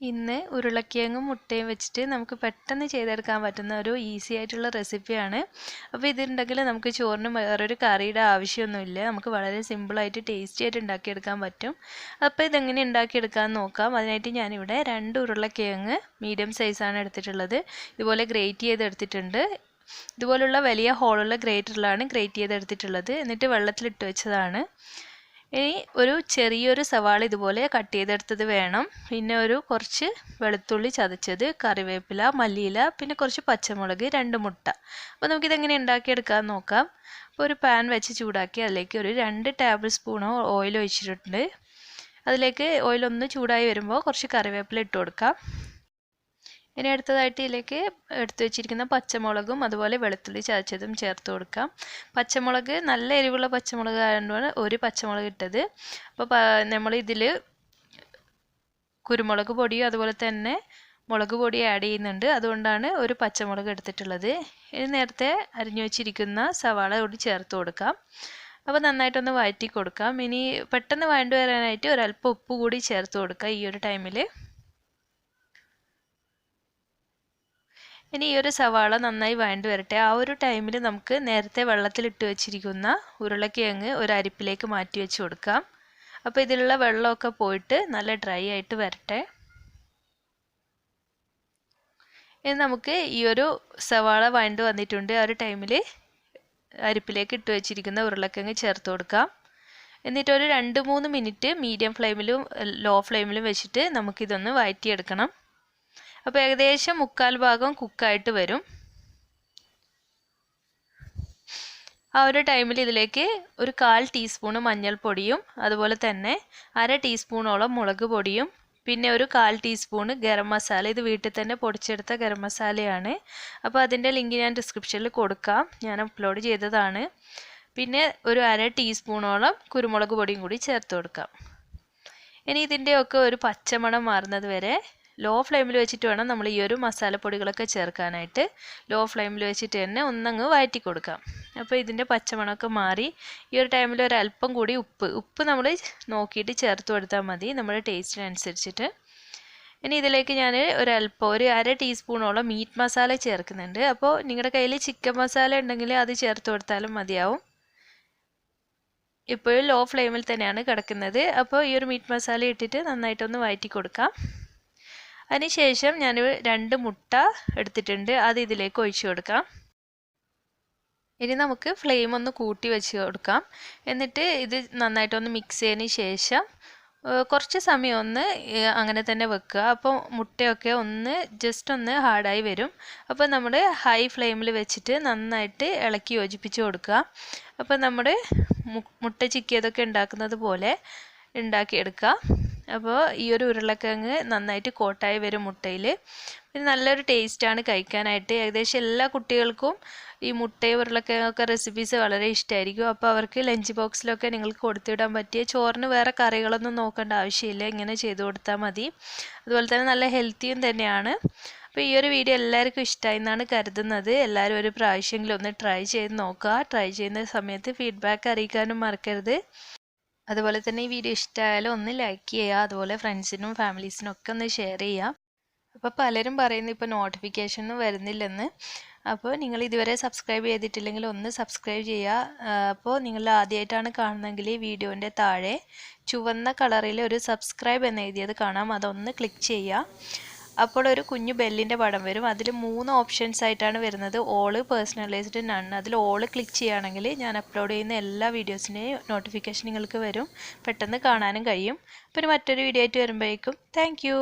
ഇന്ന് ഉരുളക്കിഴങ്ങും മുട്ടയും വെച്ചിട്ട് നമുക്ക് പെട്ടെന്ന് ചെയ്തെടുക്കാൻ പറ്റുന്ന ഒരു ഈസി ആയിട്ടുള്ള റെസിപ്പിയാണ്. അപ്പോൾ ഇതുണ്ടെങ്കിൽ നമുക്ക് ചോറിന് വേറൊരു കറിയുടെ ആവശ്യമൊന്നുമില്ല. നമുക്ക് വളരെ സിമ്പിളായിട്ട് ടേസ്റ്റി ആയിട്ട് ഉണ്ടാക്കിയെടുക്കാൻ പറ്റും. അപ്പോൾ ഇതെങ്ങനെ ഉണ്ടാക്കിയെടുക്കാമെന്ന് നോക്കാം. അതിനായിട്ട് ഞാനിവിടെ 2 ഉരുളക്കിഴങ്ങ് മീഡിയം സൈസാണ് എടുത്തിട്ടുള്ളത്. ഇതുപോലെ ഗ്രേറ്റ് ചെയ്തെടുത്തിട്ടുണ്ട്. ഇതുപോലുള്ള വലിയ ഹോളുള്ള ഗ്രേറ്ററിലാണ് ഗ്രേറ്റ് ചെയ്തെടുത്തിട്ടുള്ളത്. എന്നിട്ട് വെള്ളത്തിലിട്ട് വെച്ചതാണ്. ഇനി ഒരു ചെറിയൊരു സവാള ഇതുപോലെ കട്ട് ചെയ്തെടുത്തത് വേണം. പിന്നെ കുറച്ച് വെളുത്തുള്ളി ചതച്ചത്, കറിവേപ്പില, മല്ലിയില, പിന്നെ കുറച്ച് പച്ചമുളക്, 2 മുട്ട. അപ്പോൾ നമുക്കിതെങ്ങനെ ഉണ്ടാക്കിയെടുക്കാമെന്ന് നോക്കാം. അപ്പോൾ ഒരു പാൻ വെച്ച് ചൂടാക്കി അതിലേക്ക് ഒരു 2 ടേബിൾ സ്പൂണോ ഓയിൽ ഒഴിച്ചിട്ടുണ്ട്. അതിലേക്ക് ഓയിലൊന്ന് ചൂടായി വരുമ്പോൾ കുറച്ച് കറിവേപ്പില ഇട്ട് കൊടുക്കാം. ഇനി അടുത്തതായിട്ട് ഇതിലേക്ക് എടുത്തു വെച്ചിരിക്കുന്ന പച്ചമുളകും അതുപോലെ വെളുത്തുള്ളി ചതച്ചതും ചേർത്ത് കൊടുക്കാം. പച്ചമുളക് നല്ല എരിവുള്ള പച്ചമുളക് ആയതുകൊണ്ടാണ് ഒരു പച്ചമുളക് ഇട്ടത്. അപ്പോൾ നമ്മളിതിൽ കുരുമുളക് പൊടിയും അതുപോലെ തന്നെ മുളക് പൊടി ആഡ് ചെയ്യുന്നുണ്ട്. അതുകൊണ്ടാണ് ഒരു പച്ചമുളക് എടുത്തിട്ടുള്ളത്. ഇനി നേരത്തെ അരിഞ്ഞു വെച്ചിരിക്കുന്ന സവാള കൂടി ചേർത്ത് കൊടുക്കാം. അപ്പോൾ നന്നായിട്ടൊന്ന് വഴറ്റി കൊടുക്കാം. ഇനി പെട്ടെന്ന് വഴണ്ടു വരാനായിട്ട് ഒരല്പം ഉപ്പ് കൂടി ചേർത്ത് കൊടുക്കാം ഈ ഒരു ടൈമിൽ. ഇനി ഈ ഒരു സവാള നന്നായി വഴണ്ട് വരട്ടെ. ആ ഒരു ടൈമിൽ നമുക്ക് നേരത്തെ വെള്ളത്തിലിട്ട് വെച്ചിരിക്കുന്ന ഉരുളക്കിഴങ്ങ് ഒരു അരിപ്പിലേക്ക് മാറ്റി വെച്ച് കൊടുക്കാം. അപ്പോൾ ഇതിലുള്ള വെള്ളമൊക്കെ പോയിട്ട് നല്ല ഡ്രൈ ആയിട്ട് വരട്ടെ. ഇനി നമുക്ക് ഈ ഒരു സവാള വഴണ്ട് വന്നിട്ടുണ്ട്. ആ ഒരു ടൈമിൽ അരിപ്പിലേക്ക് ഇട്ട് വെച്ചിരിക്കുന്ന ഉരുളക്കിഴങ്ങ് ചേർത്ത് കൊടുക്കാം. എന്നിട്ട് ഒരു 2-3 മിനിറ്റ് മീഡിയം ഫ്ലെയിമിലും ലോ ഫ്ലെയിമിലും വെച്ചിട്ട് നമുക്കിതൊന്ന് വഴറ്റിയെടുക്കണം. അപ്പോൾ ഏകദേശം 3/4 ഭാഗം കുക്കായിട്ട് വരും. ആ ഒരു ടൈമിൽ ഇതിലേക്ക് ഒരു 1/4 ടീസ്പൂൺ മഞ്ഞൾപ്പൊടിയും അതുപോലെ തന്നെ 1/2 ടീസ്പൂണോളം മുളക് പൊടിയും പിന്നെ ഒരു 1/4 ടീസ്പൂൺ ഗരം മസാല, ഇത് വീട്ടിൽ തന്നെ പൊടിച്ചെടുത്ത ഗരം മസാലയാണ്. അപ്പോൾ അതിൻ്റെ ലിങ്ക് ഞാൻ ഡിസ്ക്രിപ്ഷനിൽ കൊടുക്കാം, ഞാൻ അപ്ലോഡ് ചെയ്തതാണ്. പിന്നെ ഒരു 1/2 ടീസ്പൂണോളം കുരുമുളക് പൊടിയും കൂടി ചേർത്ത് കൊടുക്കാം. ഇനി ഇതിൻ്റെയൊക്കെ ഒരു പച്ചമണം മാറുന്നത് വരെ ലോ ഫ്ലെയിമിൽ വെച്ചിട്ട് വേണം നമ്മൾ ഈ ഒരു മസാലപ്പൊടികളൊക്കെ ചേർക്കാനായിട്ട്. ലോ ഫ്ലെയിമിൽ വെച്ചിട്ട് തന്നെ ഒന്നങ്ങ് വഴറ്റി കൊടുക്കാം. അപ്പോൾ ഇതിൻ്റെ പച്ചമണമൊക്കെ മാറി ഈ ഒരു ടൈമിൽ ഒരല്പം കൂടി ഉപ്പ് നമ്മൾ നോക്കിയിട്ട് ചേർത്ത് കൊടുത്താൽ മതി, നമ്മുടെ ടേസ്റ്റിനനുസരിച്ചിട്ട്. ഇനി ഇതിലേക്ക് ഞാൻ ഒരു 1/2 ടീസ്പൂണോളം മീറ്റ് മസാല ചേർക്കുന്നുണ്ട്. അപ്പോൾ നിങ്ങളുടെ കയ്യിൽ ചിക്കൻ മസാല ഉണ്ടെങ്കിൽ അത് ചേർത്ത് കൊടുത്താലും മതിയാവും. ഇപ്പോഴും ലോ ഫ്ലെയിമിൽ തന്നെയാണ് കിടക്കുന്നത്. അപ്പോൾ ഈ ഒരു മീറ്റ് മസാല ഇട്ടിട്ട് നന്നായിട്ടൊന്ന് വഴറ്റി കൊടുക്കാം. അതിനുശേഷം ഞാൻ 2 മുട്ട എടുത്തിട്ടുണ്ട്, അത് ഇതിലേക്ക് ഒഴിച്ചു കൊടുക്കാം. ഇനി നമുക്ക് ഫ്ലെയിം ഒന്ന് കൂട്ടി വെച്ച് കൊടുക്കാം. എന്നിട്ട് ഇത് നന്നായിട്ടൊന്ന് മിക്സ് ചെയ്തതിന് ശേഷം കുറച്ച് സമയം ഒന്ന് അങ്ങനെ തന്നെ വെക്കുക. അപ്പോൾ മുട്ടയൊക്കെ ജസ്റ്റ് ഒന്ന് ഹാർഡായി വരും. അപ്പോൾ നമ്മൾ ഹൈ ഫ്ലെയിമിൽ വെച്ചിട്ട് നന്നായിട്ട് ഇളക്കി യോജിപ്പിച്ച് കൊടുക്കുക. അപ്പോൾ നമ്മുടെ മുട്ട ചിക്കിയതൊക്കെ ഉണ്ടാക്കുന്നത് പോലെ ഉണ്ടാക്കിയെടുക്കുക. അപ്പോൾ ഈ ഒരു ഉരുളക്കിഴങ്ങ് നന്നായിട്ട് കോട്ടായി വരും മുട്ടയിൽ. പിന്നെ നല്ലൊരു ടേസ്റ്റാണ് കഴിക്കാനായിട്ട്. ഏകദേശം എല്ലാ കുട്ടികൾക്കും ഈ മുട്ടയും ഉരുളക്കിഴങ്ങൊക്കെ റെസിപ്പീസ് വളരെ ഇഷ്ടമായിരിക്കും. അപ്പോൾ അവർക്ക് ലഞ്ച് ബോക്സിലൊക്കെ നിങ്ങൾക്ക് കൊടുത്തുവിടാൻ പറ്റിയ, ചോറിന് വേറെ കറികളൊന്നും നോക്കേണ്ട ആവശ്യമില്ല, ഇങ്ങനെ ചെയ്തു കൊടുത്താൽ മതി. അതുപോലെ തന്നെ നല്ല ഹെൽത്തിയും തന്നെയാണ്. അപ്പോൾ ഈ ഒരു വീഡിയോ എല്ലാവർക്കും ഇഷ്ടമായി എന്നാണ് കരുതുന്നത്. എല്ലാവരും ഒരു പ്രാവശ്യമെങ്കിലും ഒന്ന് ട്രൈ ചെയ്ത് നോക്കുക. ട്രൈ ചെയ്യുന്ന സമയത്ത് ഫീഡ്ബാക്ക് അറിയിക്കാനും മറക്കരുത്. അതുപോലെ തന്നെ ഈ വീഡിയോ ഇഷ്ടമായാലും ഒന്ന് ലൈക്ക് ചെയ്യുക. അതുപോലെ ഫ്രണ്ട്സിനും ഫാമിലീസിനും ഒക്കെ ഒന്ന് ഷെയർ ചെയ്യുക. അപ്പോൾ പലരും പറയുന്നു ഇപ്പോൾ നോട്ടിഫിക്കേഷനൊന്നും വരുന്നില്ലെന്ന്. അപ്പോൾ നിങ്ങൾ ഇതുവരെ സബ്സ്ക്രൈബ് ചെയ്തിട്ടില്ലെങ്കിൽ ഒന്ന് സബ്സ്ക്രൈബ് ചെയ്യുക. അപ്പോൾ നിങ്ങൾ ആദ്യമായിട്ടാണ് കാണുന്നതെങ്കിൽ ഈ വീഡിയോൻ്റെ താഴെ ചുവന്ന കളറിൽ ഒരു സബ്സ്ക്രൈബ് എന്ന് എഴുതിയത് കാണാം, അതൊന്ന് ക്ലിക്ക് ചെയ്യുക. അപ്പോൾ ഒരു കുഞ്ഞു ബെല്ലിൻ്റെ പടം വരും. അതിൽ 3 ഓപ്ഷൻസ് ആയിട്ടാണ് വരുന്നത്: ഓള്, പേഴ്സണലൈസ്ഡ്, നൺ. അതിൽ ഓള് ക്ലിക്ക് ചെയ്യുകയാണെങ്കിൽ ഞാൻ അപ്ലോഡ് ചെയ്യുന്ന എല്ലാ വീഡിയോസിൻ്റെയും നോട്ടിഫിക്കേഷൻ നിങ്ങൾക്ക് വരും, പെട്ടെന്ന് കാണാനും കഴിയും. പിന്നെ മറ്റൊരു വീഡിയോ ആയിട്ട് വരുമ്പോഴേക്കും താങ്ക് യു.